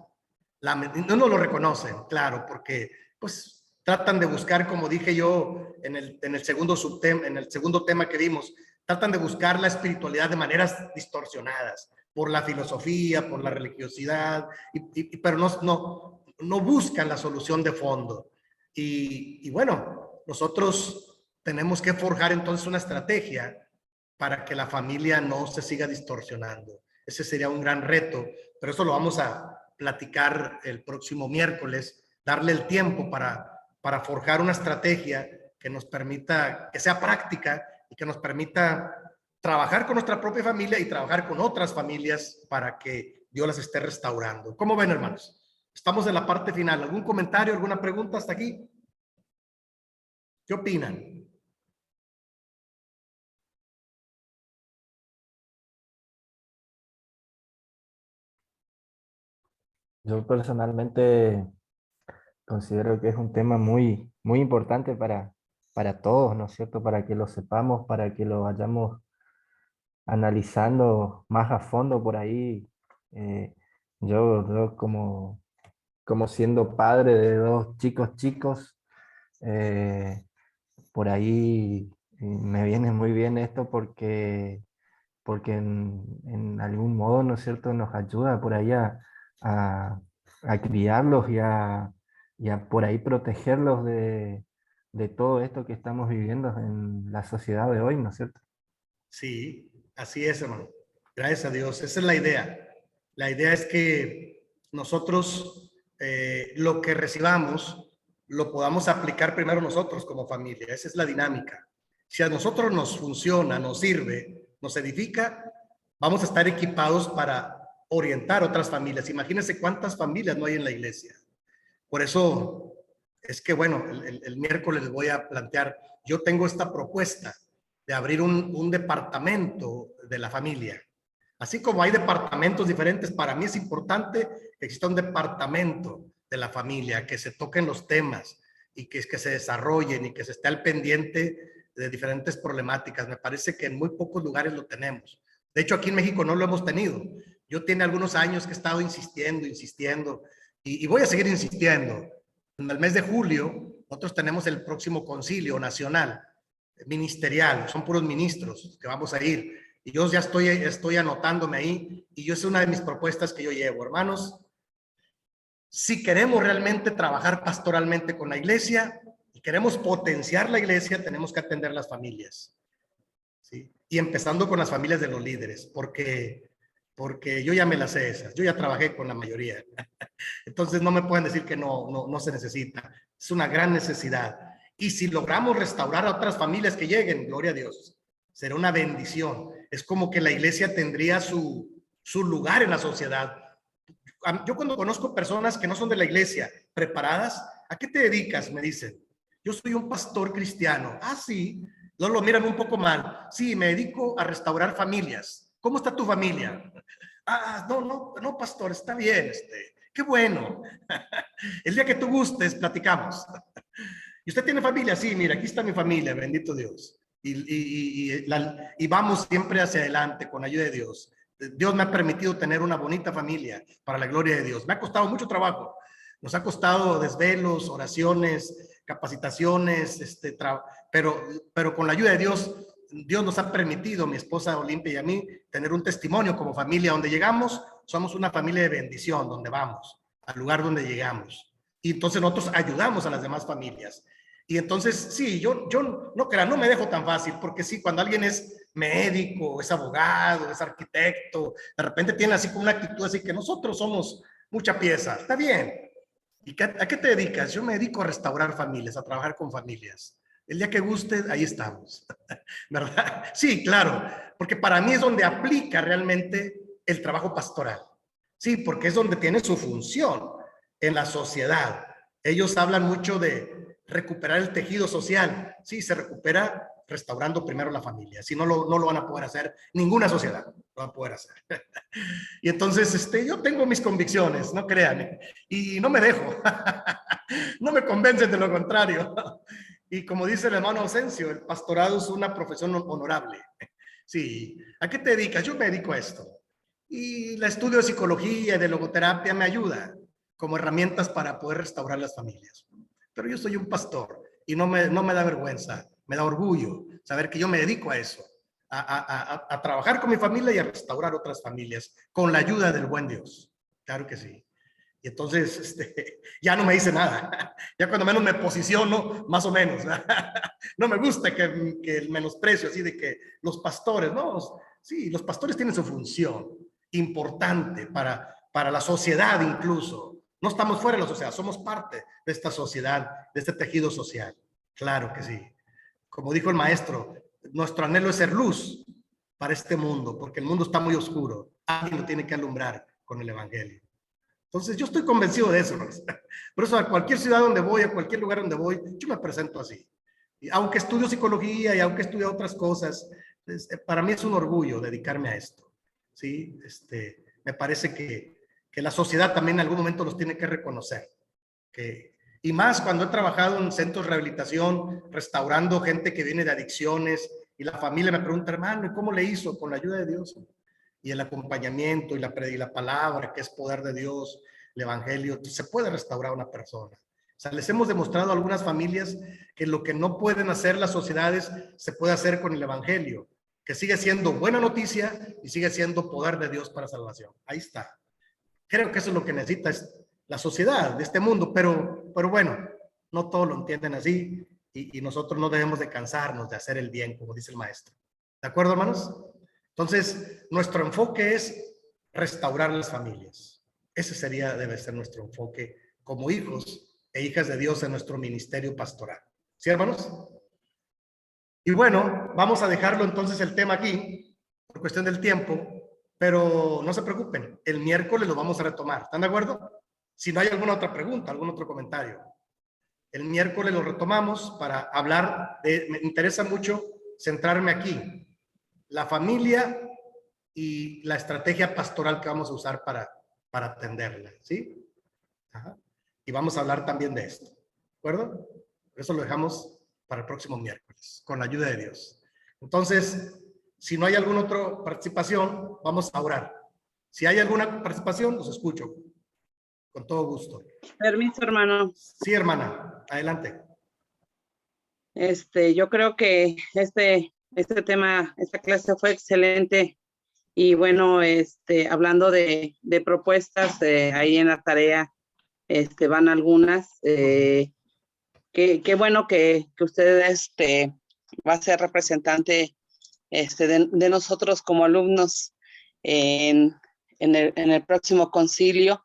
No lo reconocen, claro, porque pues tratan de buscar, como dije yo en el segundo tema que vimos, tratan de buscar la espiritualidad de maneras distorsionadas por la filosofía, por la religiosidad, pero no, no buscan la solución de fondo. Y bueno, nosotros tenemos que forjar entonces una estrategia para que la familia no se siga distorsionando. Ese sería un gran reto, pero eso lo vamos a platicar el próximo miércoles, darle el tiempo para forjar una estrategia que nos permita, que sea práctica y que nos permita trabajar con nuestra propia familia y trabajar con otras familias para que Dios las esté restaurando. ¿Cómo ven, hermanos? Estamos en la parte final. ¿Algún comentario, alguna pregunta hasta aquí? ¿Qué opinan? Yo personalmente considero que es un tema muy, muy importante para todos, ¿no es cierto? Para que lo sepamos, para que lo vayamos analizando más a fondo por ahí. Eh, yo como siendo padre de dos chicos, eh, por ahí me viene muy bien esto porque en algún modo, ¿no es cierto?, nos ayuda por ahí a, a criarlos y a por ahí protegerlos de todo esto que estamos viviendo en la sociedad de hoy, ¿no es cierto? Sí, así es, hermano. Gracias a Dios. Esa es la idea. La idea es que nosotros lo que recibamos lo podamos aplicar primero nosotros como familia. Esa es la dinámica. Si a nosotros nos funciona, nos sirve, nos edifica, vamos a estar equipados para orientar otras familias. Imagínense cuántas familias no hay en la iglesia. Por eso es que, bueno, el miércoles les voy a plantear, yo tengo esta propuesta de abrir un departamento de la familia. Así como hay departamentos diferentes, para mí es importante que exista un departamento de la familia, que se toquen los temas y que se desarrollen y que se esté al pendiente de diferentes problemáticas. Me parece que en muy pocos lugares lo tenemos. De hecho, aquí en México no lo hemos tenido. Yo tiene algunos años que he estado insistiendo y voy a seguir insistiendo. En el mes de julio, nosotros tenemos el próximo concilio nacional ministerial, son puros ministros que vamos a ir. Y yo ya estoy anotándome ahí y yo es una de mis propuestas que yo llevo. Hermanos, si queremos realmente trabajar pastoralmente con la iglesia y queremos potenciar la iglesia, tenemos que atender las familias. ¿Sí? Y empezando con las familias de los líderes, porque yo ya me las sé esas, yo ya trabajé con la mayoría. Entonces no me pueden decir que no se necesita. Es una gran necesidad. Y si logramos restaurar a otras familias que lleguen, gloria a Dios, será una bendición. Es como que la iglesia tendría su lugar en la sociedad. Yo cuando conozco personas que no son de la iglesia, preparadas, ¿a qué te dedicas? Me dicen, yo soy un pastor cristiano. Ah, sí. No lo miran un poco mal. Sí, me dedico a restaurar familias. ¿Cómo está tu familia? Ah, no, pastor, está bien, qué bueno. El día que tú gustes, platicamos. ¿Y usted tiene familia? Sí, mira, aquí está mi familia, bendito Dios. Y vamos siempre hacia adelante con la ayuda de Dios. Dios me ha permitido tener una bonita familia para la gloria de Dios. Me ha costado mucho trabajo. Nos ha costado desvelos, oraciones, capacitaciones, pero con la ayuda de Dios, Dios nos ha permitido, mi esposa Olimpia y a mí, tener un testimonio como familia. Donde llegamos, somos una familia de bendición, donde vamos, al lugar donde llegamos. Y entonces nosotros ayudamos a las demás familias. Y entonces, sí, yo no crean, no me dejo tan fácil, porque sí, cuando alguien es médico, es abogado, es arquitecto, de repente tiene así como una actitud así que nosotros somos mucha pieza. Está bien. ¿Y a qué te dedicas? Yo me dedico a restaurar familias, a trabajar con familias. El día que guste, ahí estamos. ¿Verdad? Sí, claro, porque para mí es donde aplica realmente el trabajo pastoral. Sí, porque es donde tiene su función en la sociedad. Ellos hablan mucho de recuperar el tejido social. Sí, se recupera restaurando primero la familia. Si no lo van a poder hacer, ninguna sociedad lo va a poder hacer. Y entonces, yo tengo mis convicciones, no crean, y no me dejo. No me convencen de lo contrario. Y como dice el hermano Ausencio, el pastorado es una profesión honorable. Sí, ¿a qué te dedicas? Yo me dedico a esto. Y el estudio de psicología y de logoterapia me ayuda como herramientas para poder restaurar las familias. Pero yo soy un pastor y no me da vergüenza, me da orgullo saber que yo me dedico a eso, a trabajar con mi familia y a restaurar otras familias con la ayuda del buen Dios. Claro que sí. Y entonces ya no me dice nada. Ya cuando menos me posiciono, más o menos. No me gusta que el menosprecio así de que los pastores, no, sí, los pastores tienen su función importante para la sociedad incluso. No estamos fuera de la sociedad, somos parte de esta sociedad, de este tejido social. Claro que sí. Como dijo el maestro, nuestro anhelo es ser luz para este mundo, porque el mundo está muy oscuro. Alguien lo tiene que alumbrar con el evangelio. Entonces, yo estoy convencido de eso. Por eso, a cualquier ciudad donde voy, a cualquier lugar donde voy, yo me presento así. Y aunque estudio psicología y aunque estudio otras cosas, para mí es un orgullo dedicarme a esto. ¿Sí? Me parece que la sociedad también en algún momento los tiene que reconocer. Y más cuando he trabajado en centros de rehabilitación, restaurando gente que viene de adicciones, y la familia me pregunta, hermano, ¿y cómo le hizo? Con la ayuda de Dios. Y el acompañamiento y la palabra, que es poder de Dios, el evangelio, se puede restaurar a una persona. O sea, les hemos demostrado a algunas familias que lo que no pueden hacer las sociedades se puede hacer con el evangelio, que sigue siendo buena noticia y sigue siendo poder de Dios para salvación. Ahí está. Creo que eso es lo que necesita la sociedad de este mundo, pero bueno, no todos lo entienden así y nosotros no debemos de cansarnos de hacer el bien, como dice el maestro. ¿De acuerdo, hermanos? Entonces, nuestro enfoque es restaurar las familias. Ese debe ser nuestro enfoque como hijos e hijas de Dios en nuestro ministerio pastoral. ¿Sí, hermanos? Y bueno, vamos a dejarlo entonces el tema aquí, por cuestión del tiempo, pero no se preocupen, el miércoles lo vamos a retomar. ¿Están de acuerdo? Si no hay alguna otra pregunta, algún otro comentario. El miércoles lo retomamos para hablar me interesa mucho centrarme aquí. La familia y la estrategia pastoral que vamos a usar para atenderla, ¿sí? Ajá. Y vamos a hablar también de esto, ¿de acuerdo? Eso lo dejamos para el próximo miércoles, con la ayuda de Dios. Entonces, si no hay alguna otra participación, vamos a orar. Si hay alguna participación, los escucho. Con todo gusto. Permiso, hermano. Sí, hermana, adelante. Yo creo que este tema, esta clase fue excelente. Y bueno, hablando de propuestas, ahí en la tarea van algunas. Qué bueno que usted va a ser representante de nosotros como alumnos en el próximo concilio.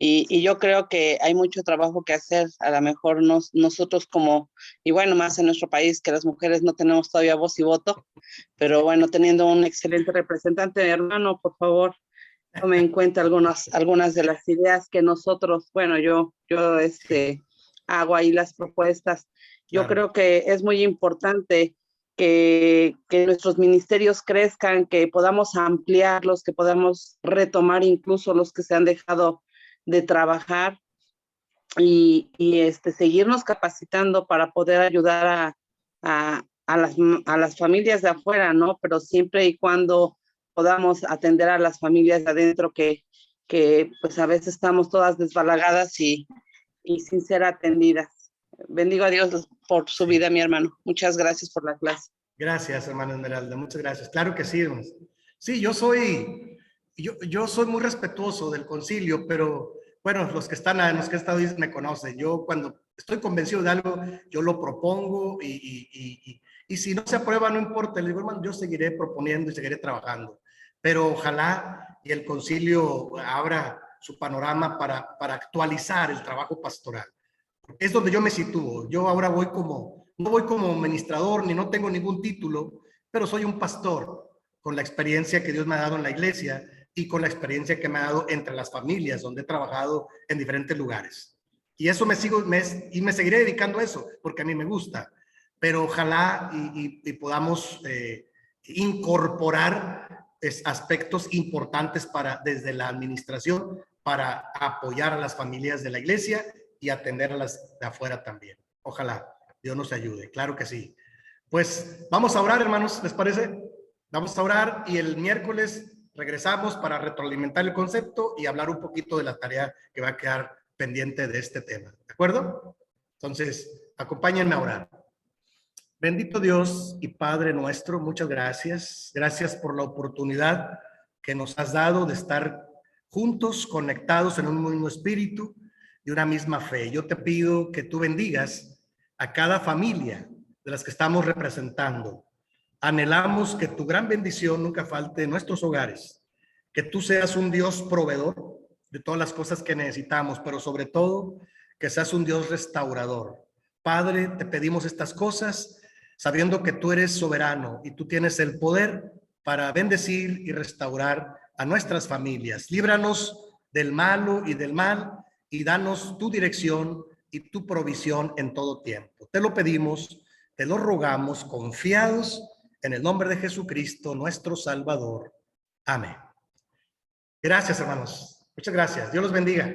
Y yo creo que hay mucho trabajo que hacer, a lo mejor nosotros como, y bueno, más en nuestro país, que las mujeres no tenemos todavía voz y voto, pero bueno, teniendo un excelente representante, hermano, por favor, tome en cuenta algunas de las ideas que nosotros, bueno, yo hago ahí las propuestas. Yo creo que es muy importante que nuestros ministerios crezcan, que podamos ampliarlos, que podamos retomar incluso los que se han dejado de trabajar y seguirnos capacitando para poder ayudar a las familias de afuera, ¿no? Pero siempre y cuando podamos atender a las familias de adentro que pues a veces estamos todas desbalagadas y sin ser atendidas. Bendigo a Dios por su vida, mi hermano. Muchas gracias por la clase. Gracias, hermana Esmeralda. Muchas gracias. Claro que sí, hermanos. Sí, yo soy muy respetuoso del concilio, pero bueno, los que han estado ahí me conocen. Yo cuando estoy convencido de algo, yo lo propongo y si no se aprueba, no importa. Le digo, hermano, yo seguiré proponiendo y seguiré trabajando. Pero ojalá y el concilio abra su panorama para actualizar el trabajo pastoral. Es donde yo me sitúo. Yo ahora no voy como administrador, ni no tengo ningún título, pero soy un pastor con la experiencia que Dios me ha dado en la iglesia y con la experiencia que me ha dado entre las familias donde he trabajado en diferentes lugares. Y eso me seguiré dedicando a eso, porque a mí me gusta. Pero ojalá y podamos incorporar aspectos importantes desde la administración para apoyar a las familias de la iglesia y atender a las de afuera también. Ojalá Dios nos ayude, claro que sí. Pues vamos a orar, hermanos, ¿les parece? Vamos a orar y el miércoles regresamos para retroalimentar el concepto y hablar un poquito de la tarea que va a quedar pendiente de este tema. ¿De acuerdo? Entonces, acompáñenme a orar. Bendito Dios y Padre nuestro, muchas gracias. Gracias por la oportunidad que nos has dado de estar juntos, conectados en un mismo espíritu y una misma fe. Yo te pido que tú bendigas a cada familia de las que estamos representando. Anhelamos que tu gran bendición nunca falte en nuestros hogares, que tú seas un Dios proveedor de todas las cosas que necesitamos, pero sobre todo que seas un Dios restaurador. Padre, te pedimos estas cosas sabiendo que tú eres soberano y tú tienes el poder para bendecir y restaurar a nuestras familias. Líbranos del malo y del mal y danos tu dirección y tu provisión en todo tiempo. Te lo pedimos, te lo rogamos, confiados en el nombre de Jesucristo, nuestro Salvador. Amén. Gracias, hermanos. Muchas gracias. Dios los bendiga.